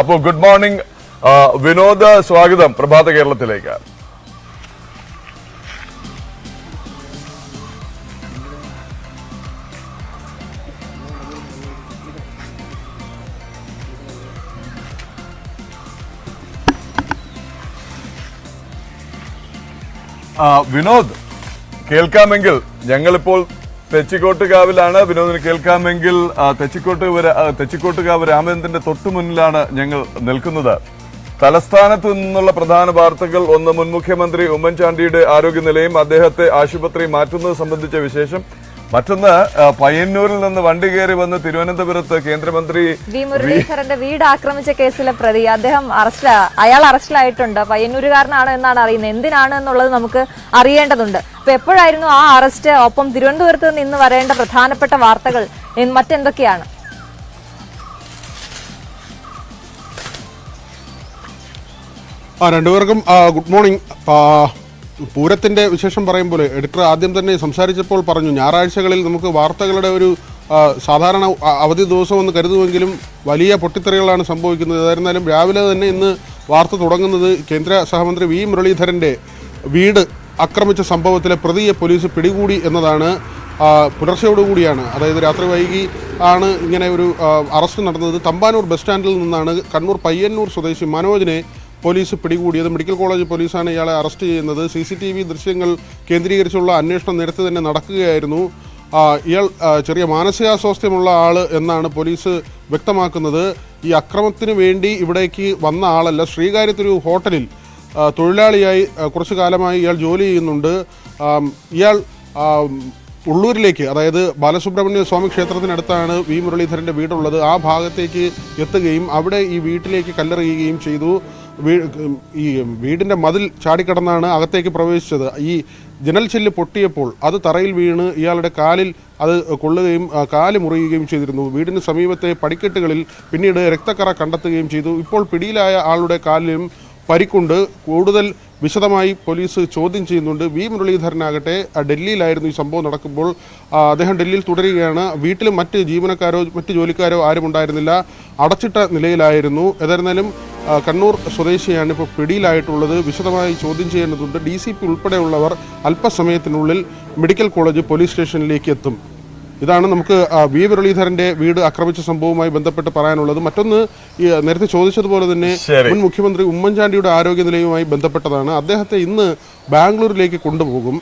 അപ്പോൾ good morning Vinod, സ്വാഗതം പ്രഭാത കേരളത്തിലേക്ക്. വിനോദ്, കേൾക്കാമെങ്കിൽ ഞങ്ങളിപ്പോൾ തെച്ചിക്കോട്ടുകാവിലാണ്. വിനോദിന് കേൾക്കാമെങ്കിൽ തെച്ചിക്കോട്ടുകാവ് രാമചന്ദ്രന്റെ തൊട്ടു മുന്നിലാണ് ഞങ്ങൾ നിൽക്കുന്നത്. തലസ്ഥാനത്ത് നിന്നുള്ള പ്രധാന വാർത്തകൾ: ഒന്ന്, മുൻ മുഖ്യമന്ത്രി ഉമ്മൻചാണ്ടിയുടെ ആരോഗ്യനിലയും അദ്ദേഹത്തെ ആശുപത്രി മാറ്റുന്നത് സംബന്ധിച്ച വിശേഷം. മറ്റൊന്ന്, പയ്യന്നൂരിൽ നിന്ന് വണ്ടി കയറി വന്ന് തിരുവനന്തപുരത്ത് കേന്ദ്രമന്ത്രി വി മുരളീധരന്റെ വീട് ആക്രമിച്ച കേസിലെ പ്രതി അയാൾ അറസ്റ്റിലായിട്ടുണ്ട്. പയ്യന്നൂരുകാരനാണ് എന്നാണ് അറിയുന്നത്. എന്തിനാണ് എന്നുള്ളത് നമുക്ക് അറിയേണ്ടതുണ്ട്. അപ്പൊ എപ്പോഴായിരുന്നു ആ അറസ്റ്റ്? ഒപ്പം തിരുവനന്തപുരത്ത് നിന്ന് ഇന്ന് വരേണ്ട പ്രധാനപ്പെട്ട വാർത്തകൾ മറ്റെന്തൊക്കെയാണ്? രണ്ടുപേർക്കും ഗുഡ് മോർണിംഗ്. പൂരത്തിന്റെ വിശേഷം പറയുമ്പോൾ എഡിറ്റർ ആദ്യം തന്നെ സംസാരിച്ചപ്പോൾ പറഞ്ഞു, ഞായറാഴ്ചകളിൽ നമുക്ക് വാർത്തകളുടെ ഒരു സാധാരണ അവധി ദിവസമെന്ന് കരുതുമെങ്കിലും വലിയ പൊട്ടിത്തെറികളാണ് സംഭവിക്കുന്നത്. ഏതായിരുന്നാലും രാവിലെ തന്നെ ഇന്ന് വാർത്ത തുടങ്ങുന്നത് കേന്ദ്ര സഹമന്ത്രി വി മുരളീധരന്റെ വീട് ആക്രമിച്ച സംഭവത്തിലെ പ്രതിയെ പോലീസ് പിടികൂടി എന്നതാണ്. പുലർച്ചയോടുകൂടിയാണ്, അതായത് രാത്രി വൈകി ആണ് ഇങ്ങനെ ഒരു അറസ്റ്റ് നടന്നത്. തമ്പാനൂർ ബസ് സ്റ്റാൻഡിൽ നിന്നാണ് കണ്ണൂർ പയ്യന്നൂർ സ്വദേശി മനോജിനെ പോലീസ് പിടികൂടിയത്. മെഡിക്കൽ കോളേജ് പോലീസാണ് ഇയാളെ അറസ്റ്റ് ചെയ്യുന്നത്. CCTV ദൃശ്യങ്ങൾ കേന്ദ്രീകരിച്ചുള്ള അന്വേഷണം നേരത്തെ തന്നെ നടക്കുകയായിരുന്നു. ഇയാൾ ചെറിയ മാനസികാസ്വാസ്ഥ്യമുള്ള ആൾ എന്നാണ് പോലീസ് വ്യക്തമാക്കുന്നത്. ഈ അക്രമത്തിന് വേണ്ടി ഇവിടേക്ക് വന്ന ആളല്ല. ശ്രീകാര്യത്തൊരു ഹോട്ടലിൽ തൊഴിലാളിയായി കുറച്ചു കാലമായി ഇയാൾ ജോലി ചെയ്യുന്നുണ്ട്. ഇയാൾ ഉള്ളൂരിലേക്ക്, അതായത് ബാലസുബ്രഹ്മണ്യ സ്വാമി ക്ഷേത്രത്തിനടുത്താണ് വി മുരളീധരൻ്റെ വീടുള്ളത്. ആ ഭാഗത്തേക്ക് എത്തുകയും അവിടെ ഈ വീട്ടിലേക്ക് കല്ലെറിയുകയും ചെയ്തു. ഈ വീടിൻ്റെ മതിൽ ചാടിക്കടന്നാണ് അകത്തേക്ക് പ്രവേശിച്ചത്. ഈ ജനൽ ചില്ല് പൊട്ടിയപ്പോൾ അത് തറയിൽ വീണ് ഇയാളുടെ കാലിൽ അത് കൊള്ളുകയും കാല് മുറിയുകയും ചെയ്തിരുന്നു. വീടിന് സമീപത്തെ പടിക്കെട്ടുകളിൽ പിന്നീട് രക്തക്കറ കണ്ടെത്തുകയും ചെയ്തു. ഇപ്പോൾ പിടിയിലായ ആളുടെ കാലിലും പരിക്കുണ്ട്. കൂടുതൽ വിശദമായി പോലീസ് ചോദ്യം ചെയ്യുന്നുണ്ട്. വി മുരളീധരനാകട്ടെ ഡൽഹിയിലായിരുന്നു ഈ സംഭവം നടക്കുമ്പോൾ. അദ്ദേഹം ഡൽഹിയിൽ തുടരുകയാണ്. വീട്ടിൽ മറ്റ് ജീവനക്കാരോ മറ്റ് ജോലിക്കാരോ ആരും ഉണ്ടായിരുന്നില്ല. അടച്ചിട്ട നിലയിലായിരുന്നു. ഏതായിരുന്നാലും കണ്ണൂർ സ്വദേശിയാണ് ഇപ്പോൾ പിടിയിലായിട്ടുള്ളത്. വിശദമായി ചോദ്യം ചെയ്യേണ്ടതുണ്ട്. DCP ഉൾപ്പെടെയുള്ളവർ അല്പസമയത്തിനുള്ളിൽ മെഡിക്കൽ കോളേജ് പോലീസ് സ്റ്റേഷനിലേക്ക് എത്തും. ഇതാണ് നമുക്ക് വി മുരളീധരന്റെ വീട് ആക്രമിച്ച സംഭവവുമായി ബന്ധപ്പെട്ട് പറയാനുള്ളത്. മറ്റൊന്ന്, നേരത്തെ ചോദിച്ചതുപോലെ തന്നെ മുൻ മുഖ്യമന്ത്രി ഉമ്മൻചാണ്ടിയുടെ ആരോഗ്യനിലയുമായി ബന്ധപ്പെട്ടതാണ്. അദ്ദേഹത്തെ ഇന്ന് ബാംഗ്ലൂരിലേക്ക് കൊണ്ടുപോകും.